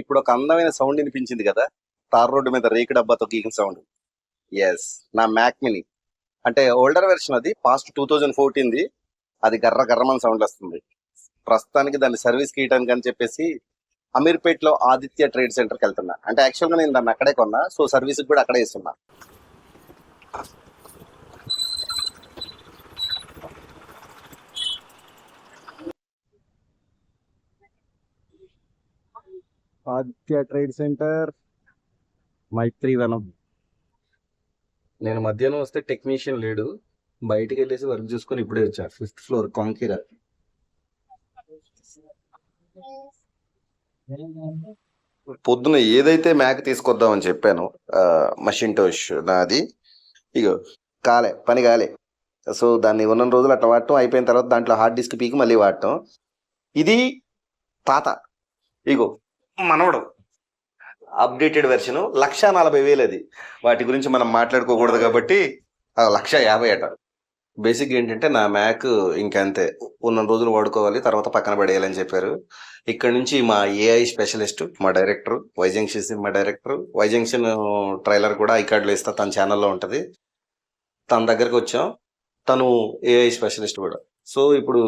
ఇప్పుడు ఒక అందమైన సౌండ్ వినిపించింది కదా, తార్ రోడ్డు మీద రేకు డబ్బాతో గీకిన సౌండ్. ఎస్, నా మ్యాక్ మినీ. అంటే ఓల్డర్ వెర్షన్, అది పాస్ట్ 2014ది. అది గర్ర గర్రమని సౌండ్ వస్తుంది. ప్రస్తుతానికి దాన్ని సర్వీస్ కి ఇయటానికి అని చెప్పేసి అమీర్పేట్ లో ఆదిత్య ట్రేడ్ సెంటర్కి వెళ్తున్నా. అంటే యాక్చువల్ గా నేను దాన్ని అక్కడే కొన్నా, సో సర్వీస్ కూడా అక్కడే ఇస్తున్నా. Aditya trade centre, Maitrivanam. నేను మధ్యాహ్నం వస్తే టెక్నీషియన్ లేడు, బయటికి వెళ్ళేసి వర్క్ చూసుకొని ఇప్పుడే వచ్చా. 5th floor కాంకీరా. పొద్దున ఏదైతే మ్యాక్ తీసుకొద్దామని చెప్పాను, మషింటోష్ నాది, ఇగో పని కాలే. సో దాన్ని ఉన్న రోజులు అట్లా వాడటం, అయిపోయిన తర్వాత దాంట్లో హార్డ్ డిస్క్ పీకి మళ్ళీ వాడటం. ఇది తాత, ఇగో మనవడు అప్డేటెడ్ వెర్షన్. 1,40,000 అది. వాటి గురించి మనం మాట్లాడుకోకూడదు కాబట్టి 1,50,000 అట. బేసిక్ ఏంటంటే నా మ్యాక్ ఇంకంతే, ఉన్న రోజులు వాడుకోవాలి, తర్వాత పక్కన పడేయాలని చెప్పారు. ఇక్కడ నుంచి మా ఏఐ స్పెషలిస్ట్, మా డైరెక్టర్ వైజంక్షన్, వైజంక్షన్ ట్రైలర్ కూడా ఐకార్డ్లో ఇస్తా, తన ఛానల్లో ఉంటుంది. తన దగ్గరకు వచ్చాం. తను ఏఐ స్పెషలిస్ట్ కూడా. సో ఇప్పుడు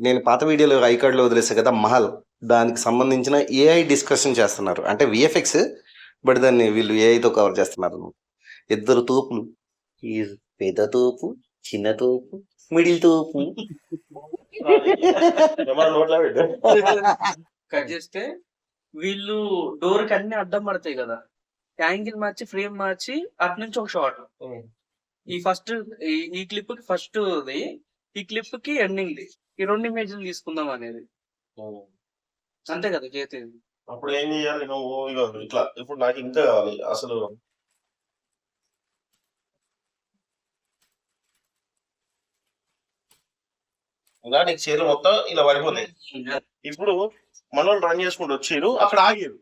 నేను పాత వీడియోలో ఐకార్డ్లో వదిలేస్తాను కదా, మహల్, దానికి సంబంధించిన ఏఐ డిస్కషన్ చేస్తున్నారు. అంటే విఎఫ్ఎక్స్, బట్ దాన్ని వీళ్ళు ఏఐతో కవర్ చేస్తున్నారు. 2 తోపులు, పెద్ద తోపు, చిన్న తోపు, మిడిల్ తోపు. కట్ చేస్తే వీళ్ళు డోర్ కి అన్ని అడ్డం పడతాయి కదా, యాంగిల్ మార్చి ఫ్రేమ్ మార్చి అటు నుంచి ఒక షాట్. ఈ ఫస్ట్ ఈ క్లిప్ కి ఫస్ట్, ఈ క్లిప్ కి ఎండింగ్ ది, ఈ 2 ఇమేజ్లు తీసుకుందాం అనేది. అంతే కదా చేసేది. అప్పుడు ఏం చేయాలి నువ్వు? ఇట్లా ఇప్పుడు నాకు ఇంత కావాలి అసలు. నీకు చీరలు మొత్తం ఇలా పడిపోతాయి. ఇప్పుడు మనోళ్ళు రన్ చేసుకుంటూ వచ్చారు, అక్కడ ఆగిరు,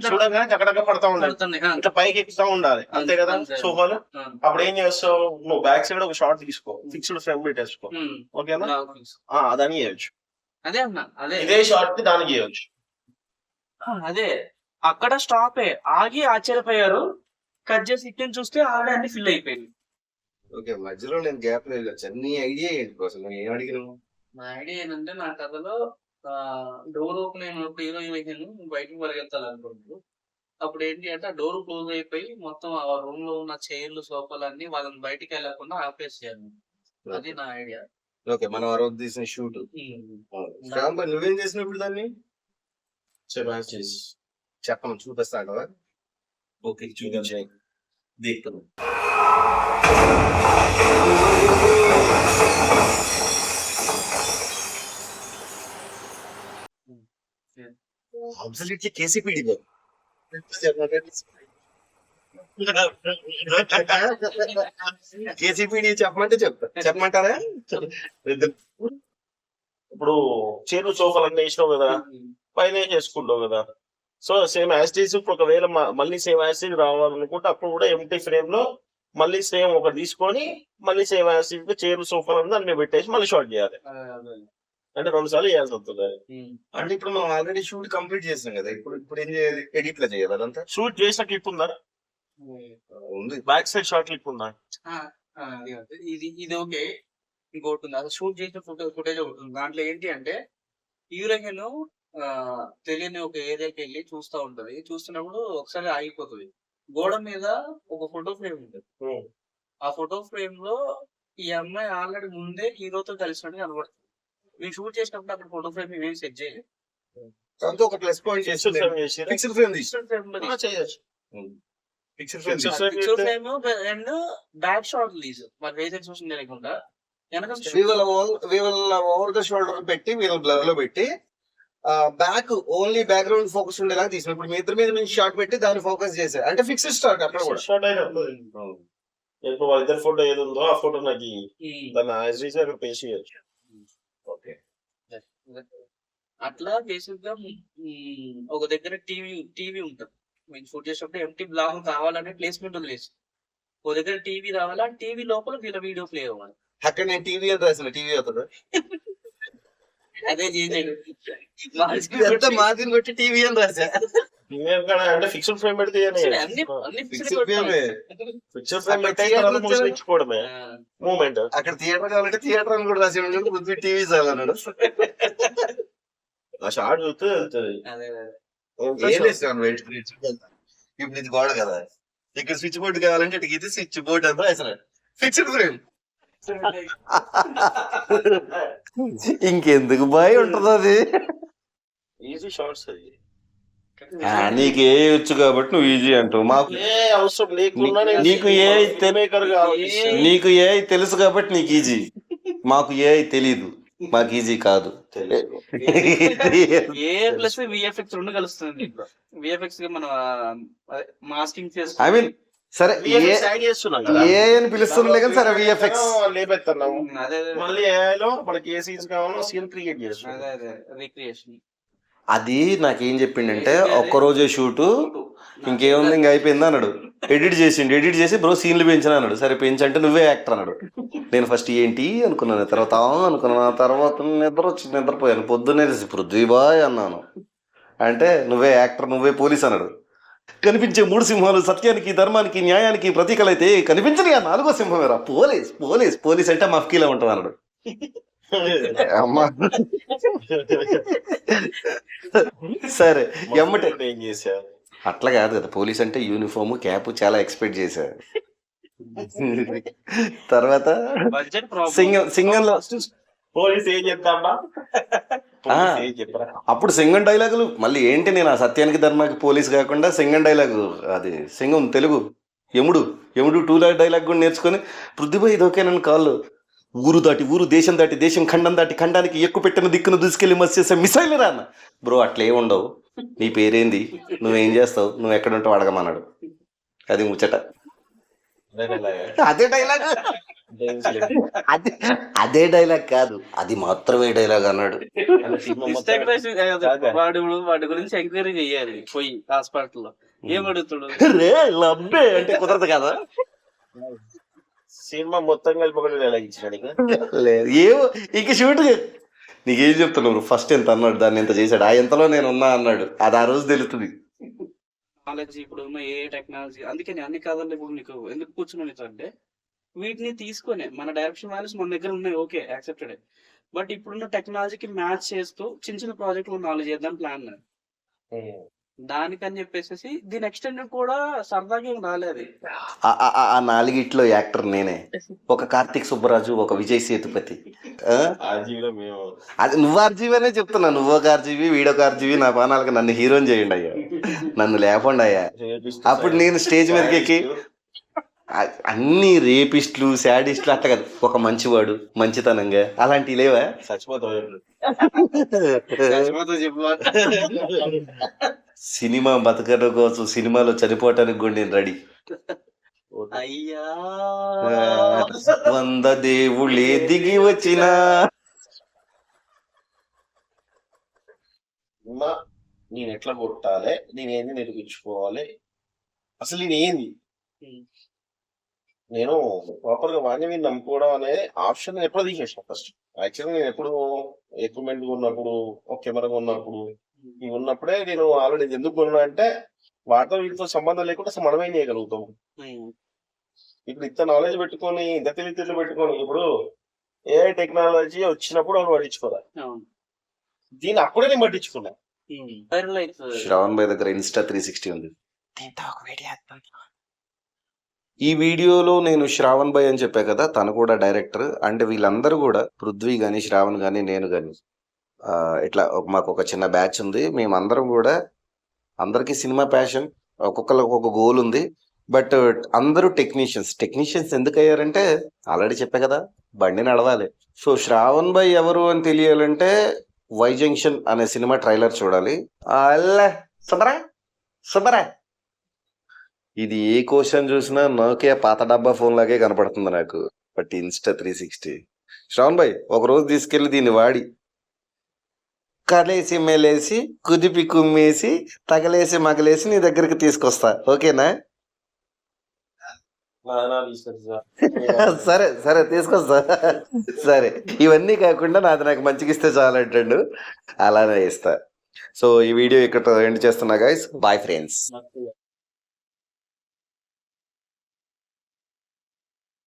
చూడగానే చక్కడక్క పడతా ఉండాలి, ఇట్లా పైకి ఎక్కుతా ఉండాలి, అంతే కదా సోఫాలు. అప్పుడు ఏం చేస్తావు, నువ్వు బ్యాక్ సైడ్ ఒక షార్ట్ తీసుకో, ఫిక్స్డ్ ఫ్రేమ్ పెట్టేసుకో, ఓకేనా? దాన్ని చేయొచ్చు. అదే అన్నా, అదే ఇదే షార్ట్ కి దానికి చేయొచ్చు. అదే అక్కడ స్టాపే, ఆగి ఆశ్చర్యపోయారు. కట్ చేసి ఇట్టిని చూస్తే ఆల్రెడీ అన్ని ఫిల్ అయిపోయింది. ఓకే, మధ్యలో నేను గ్యాప్ లేదు. నీ ఐడియా ఏంటి కోసం, నువ్వు ఏం అడిగినావు? నా ఐడియా ఏంటంటే, నా కథలో డోర్ ఓపెన్ అయినప్పుడు హీరో హీరోయిన్ బయటకు పరిగెత్తాలి అనుకుంటారు. అప్పుడు ఏంటి అంటే, ఆ డోర్ క్లోజ్ అయిపోయి మొత్తం ఆ రూమ్ లో ఉన్న చైర్లు సోఫాలు అన్ని వాళ్ళని బయటికి వెళ్ళకుండా ఆపేసేయాలి. అది నా ఐడియా. ఓకే, మనం ఆ రోజు తీసిన షూట్. నువ్వేం చేసినప్పుడు దాన్ని చెప్పను, చూపిస్తాను. ఓకే, చూపించాయి దీప్తం. Absolutely KCPD bro. KCPD చెప్పమంటారా? ఇప్పుడు చీరలు సోఫాలు అన్నీ వేసినావు కదా, పైన చేసుకుంటావు కదా. సో సేమ్ యాస్టీస్, ఇప్పుడు ఒకవేళ మళ్ళీ సేమ్ యాస్టీస్ రావాలనుకుంటే అప్పుడు కూడా ఎంటీ ఫ్రేమ్ లో మళ్ళీ సేమ్ ఒకటి తీసుకొని మళ్ళీ సేమ్ యాస్టీస్ చీరలు సోఫాలు దాన్ని పెట్టేసి మళ్ళీ షార్ట్ చేయాలి. అంటే 2 సార్లు చేయాల్సి వస్తుంది. అంటే ఇప్పుడు మనం ఆల్రెడీ షూట్ కంప్లీట్ చేసాం కదా, ఇప్పుడు ఏం చేయాలి? ఎడిట్ లో చేయాలి అదంతా. షూట్ చేసిన క్లిప్ ఉందా? ఉంది. బ్యాక్ సైడ్ షార్ట్ క్లిప్ ఉందా? ఇది ఓకే. ఇంకోటి ఉంది, అసలు షూట్ చేసిన ఫుటేజ్ ఒకటి ఉంది. దాంట్లో ఏంటి అంటే, హీరోయిన్ తెలియని ఒక ఏరియాకి వెళ్ళి చూస్తూ ఉంటది. చూస్తున్నప్పుడు ఒకసారి ఆగిపోతుంది. గోడ మీద ఒక ఫోటో ఫ్రేమ్ ఉంటుంది. ఆ ఫోటో ఫ్రేమ్ లో ఈ అమ్మాయి ఆల్రెడీ ముందే హీరోతో కలిసినట్టు కనబడుతుంది. మేము షూట్ చేసినప్పుడు అక్కడ ఫోటో ఫ్రేమ్ మేము సెట్ చేయలేదు. ఒక plus point fixed frame and back shot lease మరి వేసే చూసిన లేకుండా ఓవర్ ద షోల్డర్ పెట్టి వీళ్ళ బ్లర్ లో పెట్టి బ్యాక్ ఓన్లీ బ్యాక్గ్రౌండ్ ఫోకస్ ఉండేలాగా తీసుకున్నాం. ఇప్పుడు మీ ఇద్దరి మీద నుంచి షాట్ పెట్టి దాన్ని ఫోకస్ చేశారు అంటే ఫిక్స్డ్ స్టార్ట్ అక్కడ కూడా షార్ట్ అయిపోతుంది. ఇప్పుడు వాళ్ళిద్దరు ఫోటో ఏది ఉందో ఆ ఫోటో నాకు దాన్ని పే చేయొచ్చు. ఓకే, అట్లా బేసిక్ గా ఒక దగ్గర టీవీ ఉంటుంది. మేము షూట్ చేసినప్పుడు ఎంటీ బ్లాక్ కావాలనే ప్లేస్మెంట్ వదిలేసి ఒక దగ్గర టీవీ రావాలా, టీవీ లోపల వీళ్ళ వీడియో ప్లే అవ్వాలి. అక్కడ నేను టీవీ అని రాసిన టీవీ అవుతుంది. అదే చేసాడు. ఎంత మార్జిన్ కొట్టి టీవీ అని రాసా. అంటే ఫిక్స్డ్ ఫ్రేమ్ పెడితే అన్ని Fixed frame ఏ. ఫిక్స్డ్ ఫ్రేమ్ అక్కడ పెట్టి theatre తర్వాత వచ్చారు. మూసిపోవడమే మూమెంట్. అక్కడ థియేటర్ కావాలంటే థియేటర్ అని కూడా రాసి ఉండదు, పృథ్వీ టీవీ చాలన్నాడు. ఆ షార్ట్ చూస్తే వెళ్తుంది. అదే ఏం వేస్తాను వెయిట్ ఇప్పుడు ఇది గోడ కదా, ఇక్కడ స్విచ్ బోర్డు కావాలంటే ఇటు ఇది స్విచ్ బోర్డు అని రాసిన ఫిక్స్డ్ ఫ్రేమ్. ఇంకెందుకు బాయ్ ఉంటది అది. ఈజీ షార్ట్స్ అది. నీకు ఏ వచ్చు కాబట్టి నువ్వు ఈజీ అంటావు. మాకు ఏ అవసరం లేకుండా నీకు ఏ మేకర్ కావాలి. నీకు ఏ తెలుసు కాబట్టి నీకు ఈజీ, మాకు ఏ తెలీదు, మాకు ఈజీ కాదు. ఏ ప్లస్ విఎఫ్ఎక్స్ రెండు కలుస్తుంది. విఎఫ్ఎక్స్ గా మనం మాస్కింగ్ ఐ మీన్ సరే యాడ్ చేస్తున్నాం కదా, ఏ అని పిలుస్తుండే కానీ సరే విఎఫ్ఎక్స్ లేపెత్తన్నాము. అదే మళ్ళీ AI లో మనకి ఏ సీన్స్ కావాలో సీన్ క్రియేట్ చేస్తున్నాం. అదే రీక్రియేషన్. అది నాకేం చెప్పిండంటే ఒక్కరోజే షూటు ఇంకేముంది ఇంక అయిపోయింది అన్నాడు. ఎడిట్ చేసి బ్రో సీన్లు పెంచిన అన్నాడు. సరే పెంచంటే నువ్వే యాక్టర్ అన్నాడు. నేను ఫస్ట్ ఏంటి అనుకున్నాను, తర్వాత అనుకున్నాను, తర్వాత నిద్రపోయాను. పొద్దున్నే పృథ్వీ బాయ్ అన్నాను. అంటే నువ్వే యాక్టర్, నువ్వే పోలీస్ అన్నాడు. కనిపించే 3 సింహాలు సత్యానికి, ధర్మానికి, న్యాయానికి ప్రతీకలైతే కనిపించని 4వ సింహమేరా పోలీస్. పోలీస్ పోలీస్ అంటే మఫ్కీలో ఉంటుంది అన్నాడు. అమ్మా సరే ఎమ్మటే ఏం చేశా అట్లా కాదు కదా, పోలీస్ అంటే యూనిఫామ్ క్యాప్ చాలా ఎక్స్పెక్ట్ చేశా. తర్వాత బడ్జెట్ సింగంలో పోలీస్ ఏం చెప్తామ్మా, ఏం చెప్పరా. అప్పుడు సింగం డైలాగులు మళ్ళీ ఏంటి, నేను ఆ సత్యానికి ధర్మానికి పోలీస్ కాకుండా సింగం డైలాగు, అది సింగం తెలుగు యముడు 2 డైలాగ్ కూడా నేర్చుకొని పృథ్వీభాయ్ ఇది ఓకే నన్ను కాళ్ళు ఊరు దాటి ఊరు, దేశం దాటి దేశం, ఖండం దాటి ఖండానికి ఎక్కువ పెట్టిన దిక్కును దూసుకెళ్ళి మస్తేసే మిసైల్ రా అన్న. బ్రో అట్లా ఏమి ఉండవు, నీ పేరేంది, నువ్వేం చేస్తావు, నువ్వు ఎక్కడ ఉంటావు అడగమన్నాడు. అది ముచ్చట. అదే డైలాగ్, అదే డైలాగ్ కాదు, అది మాత్రమే డైలాగ్ అన్నాడు. వాడి గురించి ఎంక్వైరీ చెయ్యాలి పోయి హాస్పిటల్లో. ఏం అడుగుతాడు రే లబ్బే అంటే కుదరదు కదా. సినిమా మొత్తం కలిపి ఒకటి డైలాగ్ ఇచ్చినాడు. లేదు ఏమో ఇంక షూట్ నీకేం చెప్తున్నావు, ఫస్ట్ ఎంత అన్నాడు, దాన్ని ఎంత చేశాడు, ఆ ఎంతలో నేను ఉన్నా అన్నాడు. అది ఆ రోజు తెలుస్తుంది. నాలెడ్జ్ ఇప్పుడు ఉన్న ఏ టెక్నాలజీ, అందుకని అన్ని కథలు ఇప్పుడు నీకు ఎందుకు కూర్చుని అంటే వీటిని తీసుకొని మన డైరెక్షన్ వాల్యూస్ మన దగ్గర ఉన్నాయి, ఓకే యాక్సెప్టెడ్. బట్ ఇప్పుడున్న టెక్నాలజీకి మ్యాచ్ చేస్తూ చిన్న ప్రాజెక్టులు నాలుగు చేద్దాం ప్లాన్. దానికని చెప్పేసి దీని ఎక్స్టెండ్ కూడా సరదాగా ఏం రాలేదు. ఆ 4 యాక్టర్ నేనే, ఒక కార్తిక్ సుబ్బరాజు, ఒక విజయ్ సేతుపతి. అది నువ్వు ఆర్జీవి అనే చెప్తున్నా, నువ్వు ఒక ఆర్జీవి, వీడొక ఆర్జీవి. నా పానాలకు నన్ను హీరోని చేయండి అయ్యా, నన్ను లేకుండా అయ్యా. అప్పుడు నేను స్టేజ్ మీదకి ఎక్కి అన్ని రేపిస్టులు, శాడిస్టులు అట్లా కాదు, ఒక మంచివాడు మంచితనంగా అలాంటివి లేవా? సినిమా బతకడం కోసం సినిమాలో చనిపోవటానికి కూడా నేను రెడీ. అయ్యా 100 దేవుళ్ళే దిగి వచ్చిన నేను ఎట్లా కొట్టాలి, నేనేంది నిరూపించుకోవాలి, అసలు నేనేంది, నేను ప్రాపర్ గా వాణ్యం నమ్ముకోవడం అనే ఆప్షన్ నేను ఎప్పుడు తీసేసాను. ఫస్ట్ యాక్చువల్గా నేను ఎప్పుడు ఎక్విప్మెంట్ ఉన్నప్పుడు, ఒక కెమెరా ఉన్నప్పుడు, ఇవి ఉన్నప్పుడే నేను ఆల్రెడీ ఎందుకు కొన్నా అంటే వాటితో వీటితో సంబంధం లేకుండా అసలు మనమేం చేయగలుగుతాం. ఇప్పుడు ఇంత నాలెడ్జ్ పెట్టుకొని, ఇంత తెలివితేటలు పెట్టుకొని, ఇప్పుడు ఏ టెక్నాలజీ వచ్చినప్పుడు వాళ్ళు పట్టించుకోవాలి, దీన్ని అప్పుడే నేను పట్టించుకున్నా. శ్రావణ్ భాయ్ దగ్గర ఇన్స్టా 360 ఉంది. ఈ వీడియోలో నేను శ్రావణ్ భాయ్ అని చెప్పా కదా, తను కూడా డైరెక్టర్. అంటే వీళ్ళందరూ కూడా పృథ్వీ కానీ, శ్రావణ్ కానీ, నేను కానీ ఇట్లా మాకు ఒక చిన్న బ్యాచ్ ఉంది. మేమందరం కూడా అందరికీ సినిమా ప్యాషన్, ఒక్కొక్కరికి ఒక్కొక్క గోల్ ఉంది. బట్ అందరూ టెక్నీషియన్స్ ఎందుకు అయ్యారంటే ఆల్రెడీ చెప్పా కదా, బండి నడవాలి. సో శ్రావణ్ భాయ్ ఎవరు అని తెలియాలంటే వై జంక్షన్ అనే సినిమా ట్రైలర్ చూడాలి. సుబ్బరా ఇది ఏ క్వశ్చన్ చూసినా నోకియా పాత డబ్బా ఫోన్ లాగే కనపడుతుంది నాకు. బట్ ఇన్స్టా 360 శ్రావణ్ భాయ్ ఒక రోజు తీసుకెళ్లి దీన్ని వాడి కలేసి మెలేసి కుదిపి కుమ్మేసి తగలేసి మగలేసి నీ దగ్గరికి తీసుకొస్తా, ఓకేనా? సరే సరే తీసుకొస్తా. సరే ఇవన్నీ కాకుండా నాది నాకు మంచిగా ఇస్తే చాలంటాడు, అలానే ఇస్తా. సో ఈ వీడియో ఇక్కడ ఎండ్ చేస్తున్నా గైస్. Bye friends.